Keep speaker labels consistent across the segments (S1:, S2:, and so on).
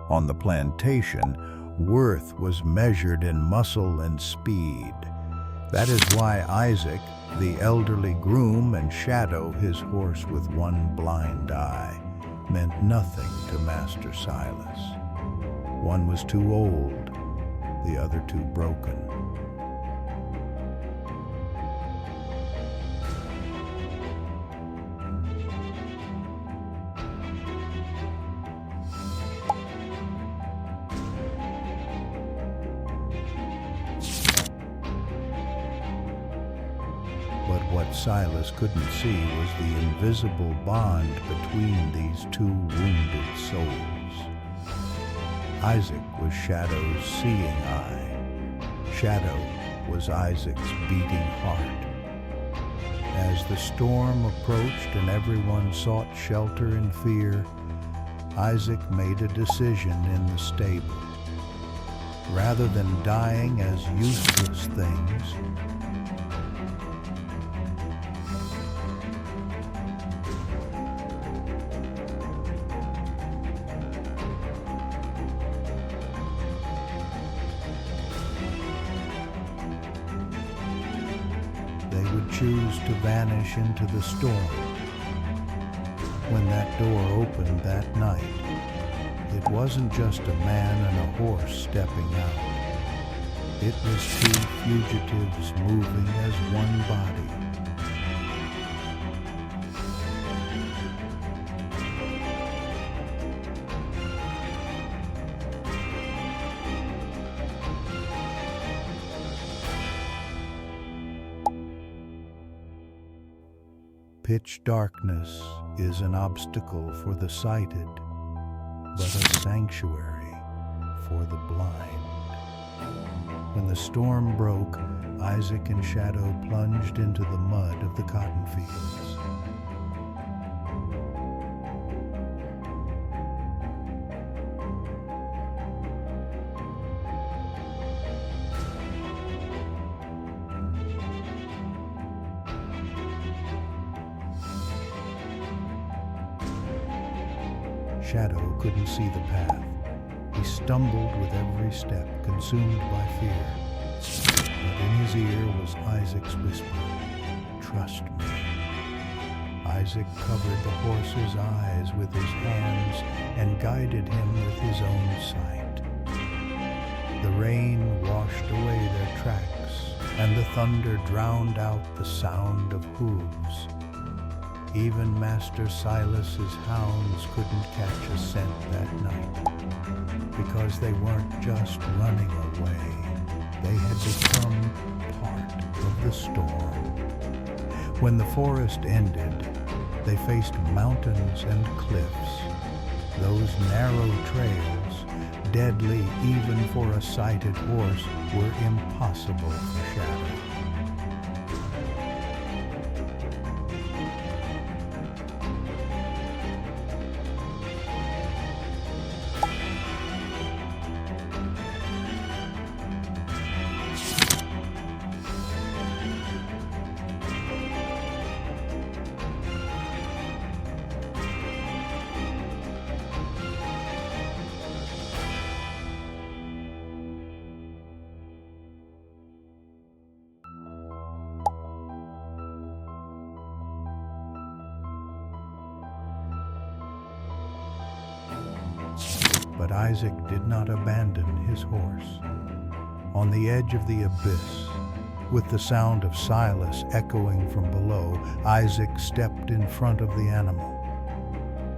S1: On the plantation, worth was measured in muscle and speed. That is why Isaac, the elderly groom, and Shadow, his horse with one blind eye, meant nothing to Master Silas. One was too old, the other too broken. But what Silas couldn't see was the invisible bond between these two wounded souls. Isaac was Shadow's seeing eye. Shadow was Isaac's beating heart. As the storm approached and everyone sought shelter in fear, Isaac made a decision in the stable. Rather than dying as useless things, they would choose to vanish into the storm. When that door opened that night, it wasn't just a man and a horse stepping out. It was two fugitives moving as one body. Pitch darkness is an obstacle for the sighted, but a sanctuary for the blind. When the storm broke, Isaac and Shadow plunged into the mud of the cotton fields. Shadow couldn't see the path. He stumbled with every step, consumed by fear. But in his ear was Isaac's whisper, "Trust me." Isaac covered the horse's eyes with his hands and guided him with his own sight. The rain washed away their tracks, and the thunder drowned out the sound of hooves. Even Master Silas's hounds couldn't catch a scent that night, because they weren't just running away. They had become part of the storm. When the forest ended, they faced mountains and cliffs. Those narrow trails, deadly even for a sighted horse, were impossible for Shadow. But Isaac did not abandon his horse. On the edge of the abyss, with the sound of Silas echoing from below, Isaac stepped in front of the animal.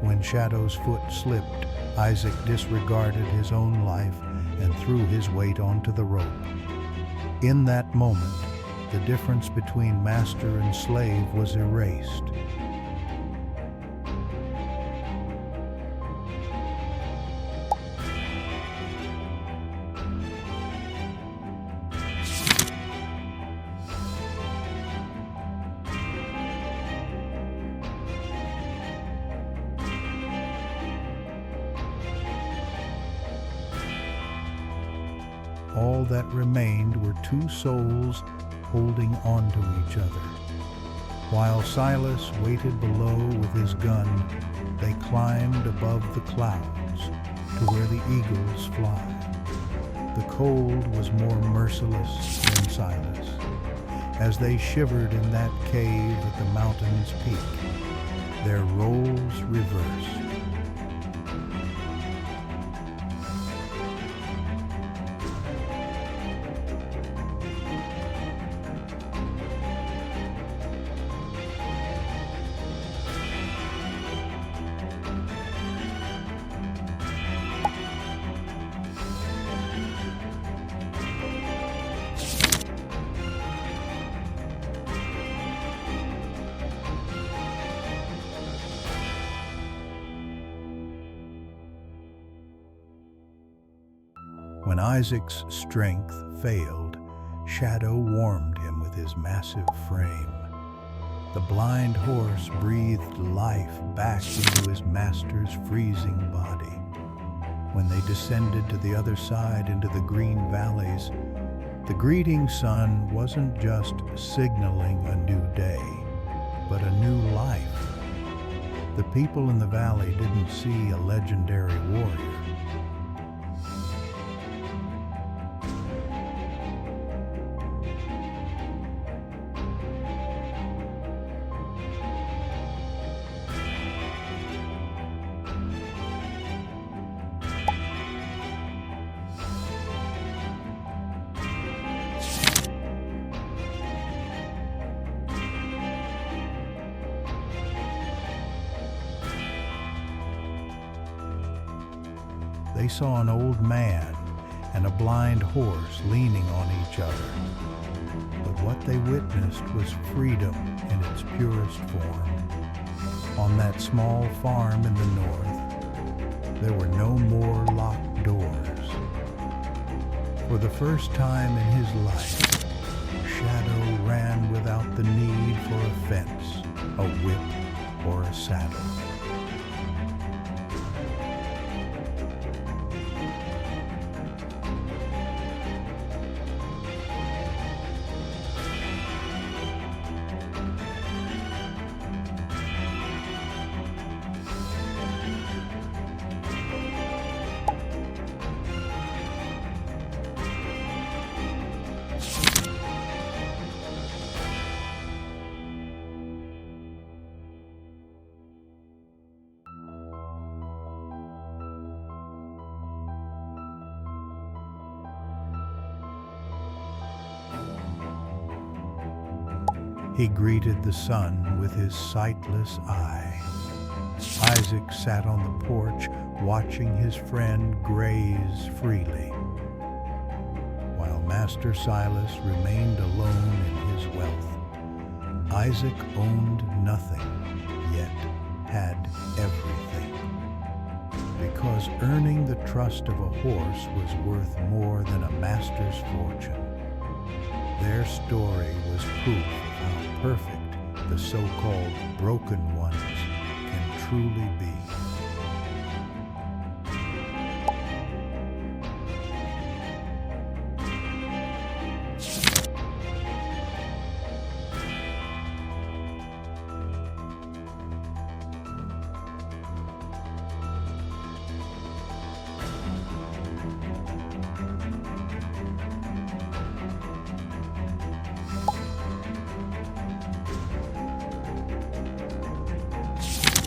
S1: When Shadow's foot slipped, Isaac disregarded his own life and threw his weight onto the rope. In that moment, the difference between master and slave was erased. All that remained were two souls holding on to each other. While Silas waited below with his gun, they climbed above the clouds, to where the eagles fly. The cold was more merciless than Silas, as they shivered in that cave at the mountain's peak, their roles reversed. When Isaac's strength failed, Shadow warmed him with his massive frame. The blind horse breathed life back into his master's freezing body. When they descended to the other side into the green valleys, the greeting sun wasn't just signaling a new day, but a new life. The people in the valley didn't see a legendary warrior. They saw an old man and a blind horse leaning on each other. But what they witnessed was freedom in its purest form. On that small farm in the north, there were no more locked doors. For the first time in his life, Shadow ran without the need for a fence, a whip, or a saddle. He greeted the sun with his sightless eye. Isaac sat on the porch, watching his friend graze freely, while Master Silas remained alone in his wealth. Isaac owned nothing, yet had everything, because earning the trust of a horse was worth more than a master's fortune. Their story was proof of how perfect the so-called broken ones can truly be.